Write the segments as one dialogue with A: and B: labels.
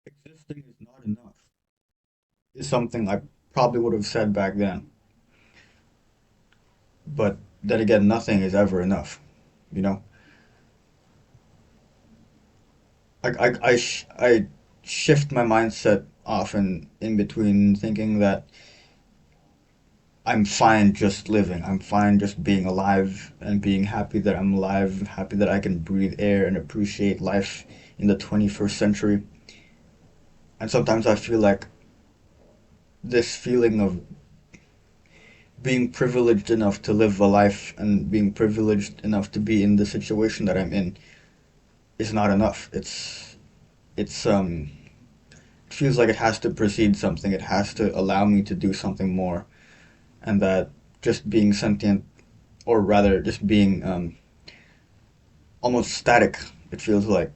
A: Existing is not enough is something I probably would have said back then. But then again, nothing is ever enough. You know, I shift my mindset often in between thinking that I'm fine just living. I'm fine just being alive and being happy that I'm alive, happy that I can breathe air and appreciate life in the 21st century. And sometimes I feel like this feeling of being privileged enough to live a life and being privileged enough to be in the situation that I'm in is not enough. It's it feels like it has to precede something. It has to allow me to do something more, and that just being sentient, or rather, just being almost static. It feels like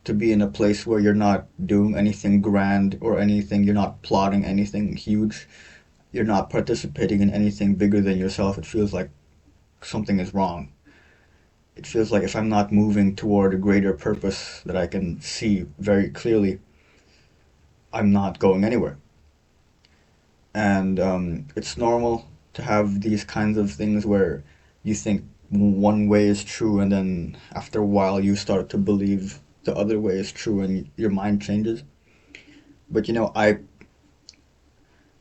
A: to be in a place where you're not doing anything grand or anything. You're not plotting anything huge. You're not participating in anything bigger than yourself. It feels like something is wrong. It feels like if I'm not moving toward a greater purpose that I can see very clearly, I'm not going anywhere. And it's normal to have these kinds of things where you think one way is true, and then after a while you start to believe the other way is true, and your mind changes. But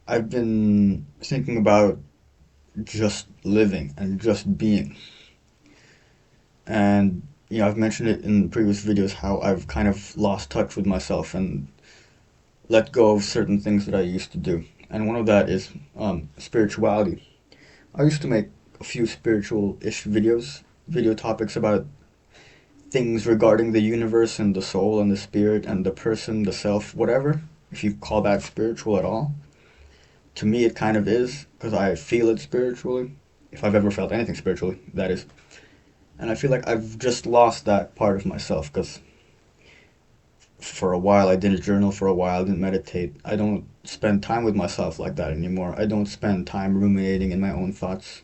A: I've been thinking about just living and just being, and I've mentioned it in previous videos how I've kind of lost touch with myself and let go of certain things that I used to do. And one of that is spirituality. I used to make a few spiritual-ish videos, video topics about things regarding the universe and the soul and the spirit and the person, the self, whatever, if you call that spiritual at all. To me, it kind of is, because I feel it spiritually, if I've ever felt anything spiritually, that is. And I feel like I've just lost that part of myself, because for a while I didn't journal, for a while I didn't meditate. I don't spend time with myself like that anymore. I don't spend time ruminating in my own thoughts.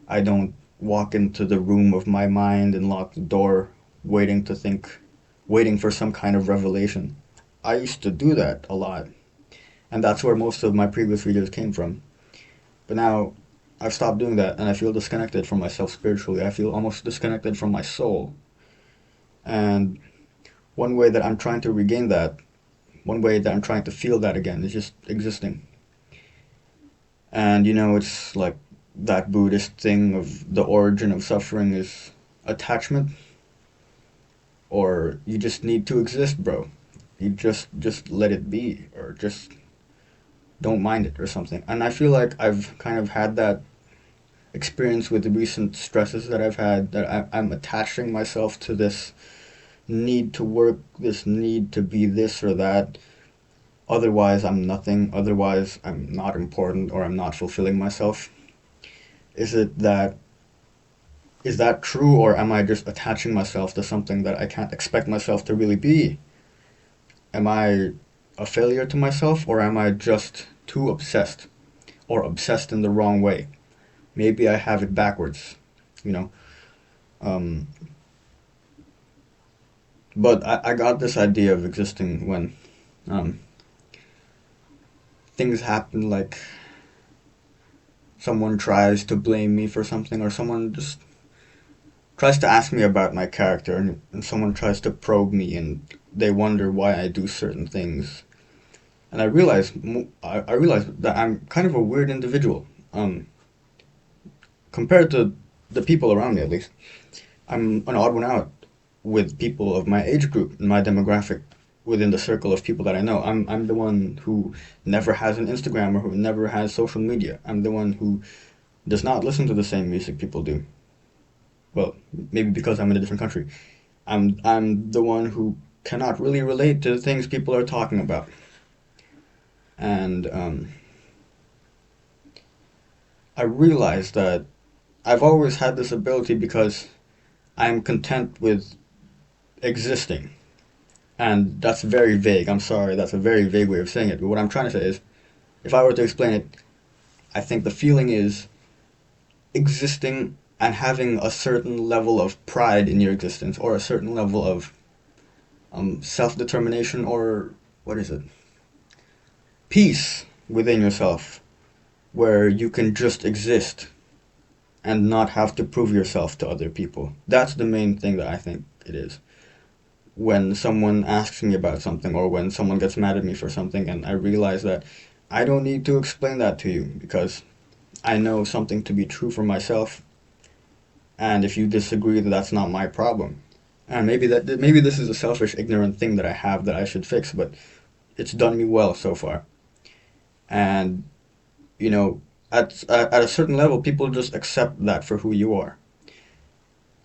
A: I don't walk into the room of my mind and lock the door, waiting to think, waiting for some kind of revelation. I used to do that a lot, and that's where most of my previous videos came from. But now I've stopped doing that, and I feel disconnected from myself spiritually. I feel almost disconnected from my soul. And one way that I'm trying to regain that, one way that I'm trying to feel that again is just existing. And it's like that Buddhist thing of the origin of suffering is attachment, or you just need to exist, bro. You just let it be, or just don't mind it or something. And I feel like I've kind of had that experience with the recent stresses that I've had, that I'm attaching myself to this need to work, this need to be this or that. Otherwise, I'm nothing. Otherwise, I'm not important, or I'm not fulfilling myself. Is it that is that true, or am I just attaching myself to something that I can't expect myself to really be? Am I a failure to myself, or am I just too obsessed, or obsessed in the wrong way? Maybe I have it backwards, you know. Um, but I got this idea of existing when um, things happen, like someone tries to blame me for something, or someone just tries to ask me about my character, and someone tries to probe me, and they wonder why I do certain things. And I realized that I'm kind of a weird individual, compared to the people around me, at least. I'm an odd one out with people of my age group, my demographic, within the circle of people that I know. I'm the one who never has an Instagram, or who never has social media. I'm the one who does not listen to the same music people do. Well, maybe because I'm in a different country. I'm the one who cannot really relate to the things people are talking about. And I realized that I've always had this ability because I'm content with existing. And that's very vague. I'm sorry, that's a very vague way of saying it. But what I'm trying to say is, if I were to explain it, I think the feeling is existing and having a certain level of pride in your existence, or a certain level of self determination, or what is it? Peace within yourself, where you can just exist and not have to prove yourself to other people. That's the main thing that I think it is. When someone asks me about something, or when someone gets mad at me for something, and I realize that I don't need to explain that to you because I know something to be true for myself, and if you disagree, that's not my problem. And maybe this is a selfish, ignorant thing that I have that I should fix, but it's done me well so far. And you know, at a certain level, people just accept that for who you are.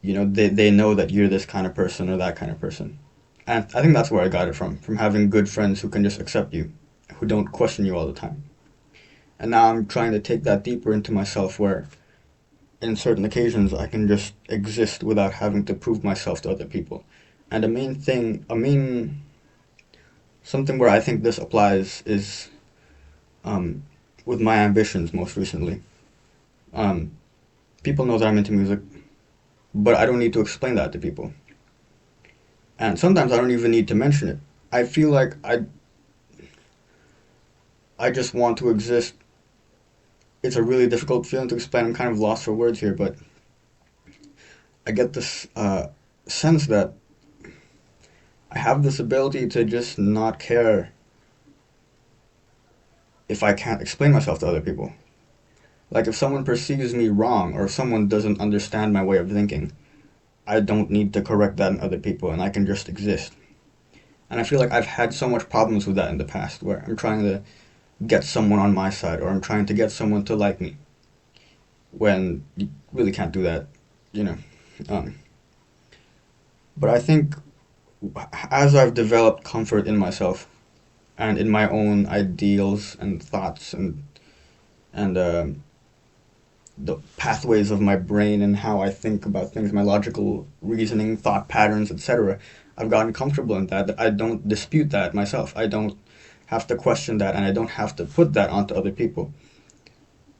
A: They know that you're this kind of person or that kind of person. And I think that's where I got it from having good friends who can just accept you, who don't question you all the time. And now I'm trying to take that deeper into myself where in certain occasions I can just exist without having to prove myself to other people. And the main thing, something where I think this applies is um, with my ambitions most recently. Um, People know that I'm into music, but I don't need to explain that to people. And sometimes I don't even need to mention it. I feel like I just want to exist. It's a really difficult feeling to explain. I'm kind of lost for words here, but I get this sense that I have this ability to just not care if I can't explain myself to other people. Like if someone perceives me wrong or if someone doesn't understand my way of thinking, I don't need to correct that in other people and I can just exist. And I feel like I've had so much problems with that in the past where I'm trying to get someone on my side or I'm trying to get someone to like me when you really can't do that, you know. Um, but I think as I've developed comfort in myself and in my own ideals and thoughts and the pathways of my brain and how I think about things, my logical reasoning, thought patterns, etc. I've gotten comfortable in that. I don't dispute that myself. I don't have to question that, and I don't have to put that onto other people.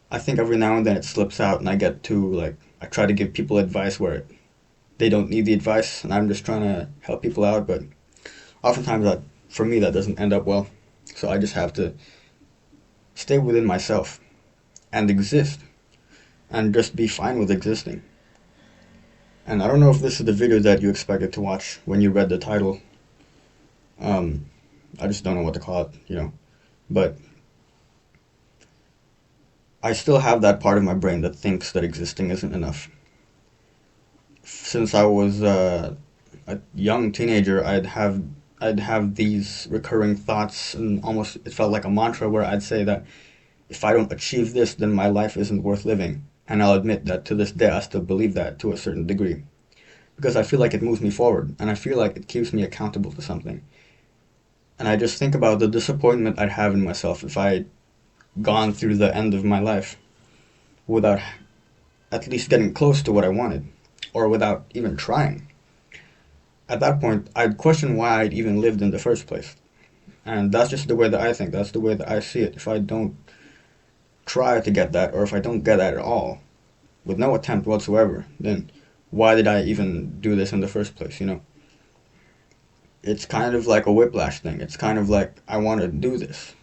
A: I think every now and then it slips out, and I get too like I try to give people advice where they don't need the advice, and I'm just trying to help people out. But oftentimes, that for me, that doesn't end up well. So I just have to stay within myself and exist, and just be fine with existing. And I don't know if this is the video that you expected to watch when you read the title. Um, I just don't know what to call it. But I still have that part of my brain that thinks that existing isn't enough. Since I was a young teenager, I'd have these recurring thoughts, and almost it felt like a mantra where I'd say that if I don't achieve this, then my life isn't worth living. And I'll admit that to this day, I still believe that to a certain degree because I feel like it moves me forward and I feel like it keeps me accountable to something. And I just think about the disappointment I'd have in myself if I'd gone through the end of my life without at least getting close to what I wanted or without even trying. At that point, I'd question why I'd even lived in the first place. And that's just the way that I think. That's the way that I see it. If I don't try to get that, or if I don't get that at all, with no attempt whatsoever, then why did I even do this in the first place? It's kind of like a whiplash thing. It's kind of like I want to do this.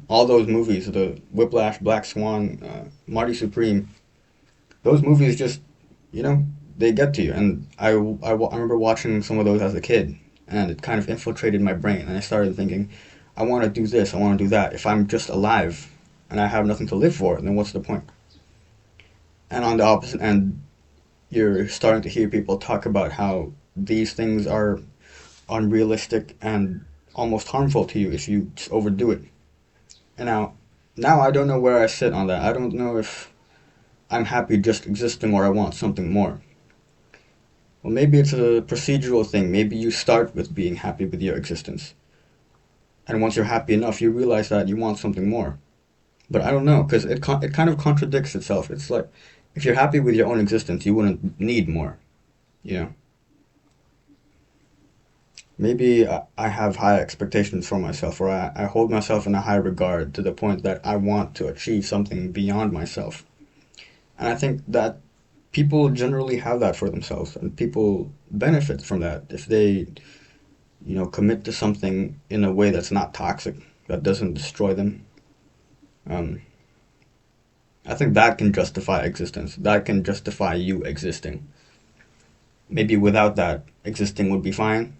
A: All those movies, the Whiplash, Black Swan, Marty Supreme, those movies just, you know, they get to you. And I remember watching some of those as a kid, and it kind of infiltrated my brain. And I started thinking, I want to do this, I want to do that. If I'm just alive and I have nothing to live for, then what's the point? And on the opposite end, you're starting to hear people talk about how these things are unrealistic and almost harmful to you if you just overdo it. And now I don't know where I sit on that. I don't know if I'm happy just existing or I want something more. Well, maybe it's a procedural thing. Maybe you start with being happy with your existence. And once you're happy enough, you realize that you want something more. But I don't know, because it kind of contradicts itself. It's like, if you're happy with your own existence, you wouldn't need more, you know? Maybe I have high expectations for myself, or I hold myself in a high regard to the point that I want to achieve something beyond myself. And I think that people generally have that for themselves, and people benefit from that if they commit to something in a way that's not toxic, that doesn't destroy them. Um, I think that can justify existence. That can justify you existing. Maybe without that, existing would be fine.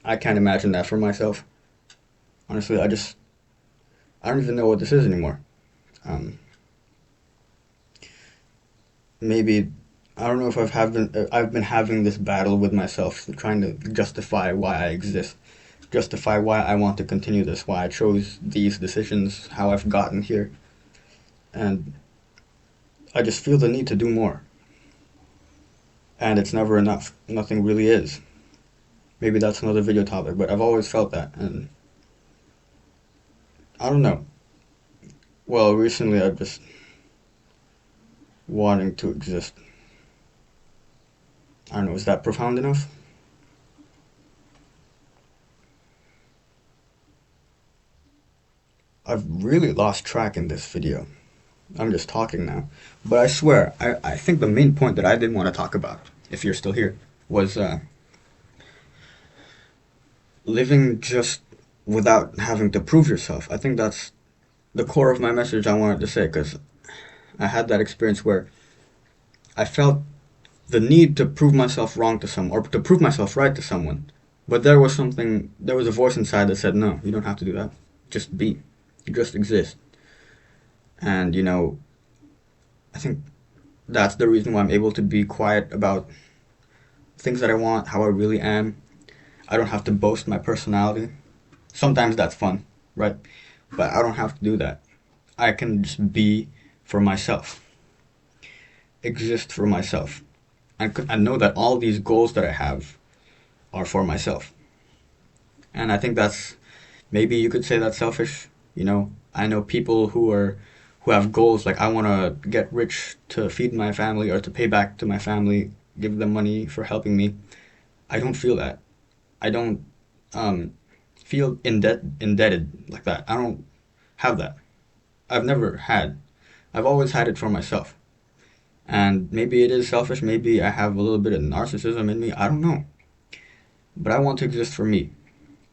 A: I can't imagine that for myself. Honestly, I don't even know what this is anymore. Um, Maybe I don't know if I've been having this battle with myself, trying to justify why I exist, justify why I want to continue this, why I chose these decisions, how I've gotten here, and I just feel the need to do more. And it's never enough. Nothing really is. Maybe that's another video topic, but I've always felt that, and I don't know. Well, recently I've just wanting to exist. I don't know, is that profound enough? I've really lost track in this video. I'm just talking now. But I swear, I think the main point that I didn't want to talk about, if you're still here, was living just without having to prove yourself. I think that's the core of my message I wanted to say, because I had that experience where I felt the need to prove myself wrong to someone, or to prove myself right to someone. But there was a voice inside that said, no, you don't have to do that. Just be. You just exist. And, I think that's the reason why I'm able to be quiet about things that I want, how I really am. I don't have to boast my personality. Sometimes that's fun, right? But I don't have to do that. I can just be for myself, exist for myself, and know that all these goals that I have are for myself. And I think that's maybe you could say that's selfish. I know people who have goals like I want to get rich to feed my family or to pay back to my family, give them money for helping me. I don't feel that. I don't um, feel indebted like that. I don't have that. I've never had. I've always had it for myself. And maybe it is selfish. Maybe I have a little bit of narcissism in me. I don't know. But I want to exist for me.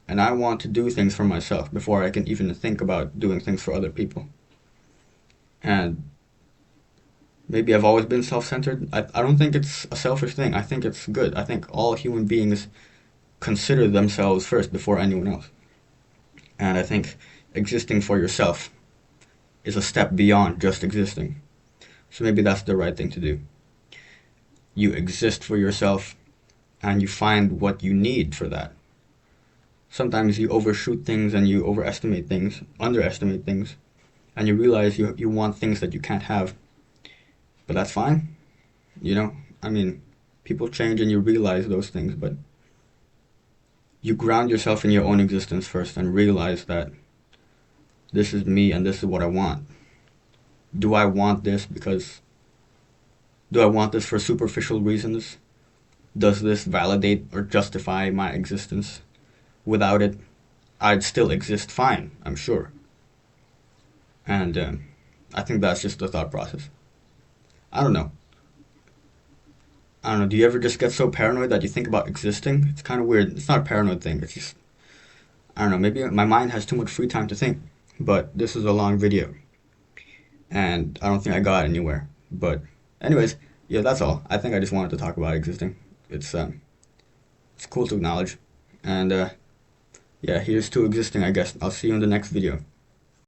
A: And I want to do things for myself before I can even think about doing things for other people. And maybe I've always been self centered. I don't think it's a selfish thing. I think it's good. I think all human beings consider themselves first before anyone else. And I think existing for yourself is a step beyond just existing. So maybe that's the right thing to do. You exist for yourself and you find what you need for that. Sometimes you overshoot things and you overestimate things, underestimate things, and you realize you want things that you can't have. But that's fine. You know, I mean, people change and you realize those things, but you ground yourself in your own existence first and realize that this is me and this is what I want. Do I want this because do I want this for superficial reasons? Does this validate or justify my existence? Without it, I'd still exist fine, I'm sure. And I think that's just the thought process. I don't know. I don't know. Do you ever just get so paranoid that you think about existing? It's kind of weird. It's not a paranoid thing. It's just, I don't know. Maybe my mind has too much free time to think. But this is a long video. And I don't think I got anywhere. But, anyways, yeah, that's all. I think I just wanted to talk about existing. It's cool to acknowledge. And, yeah, here's to existing, I guess. I'll see you in the next video.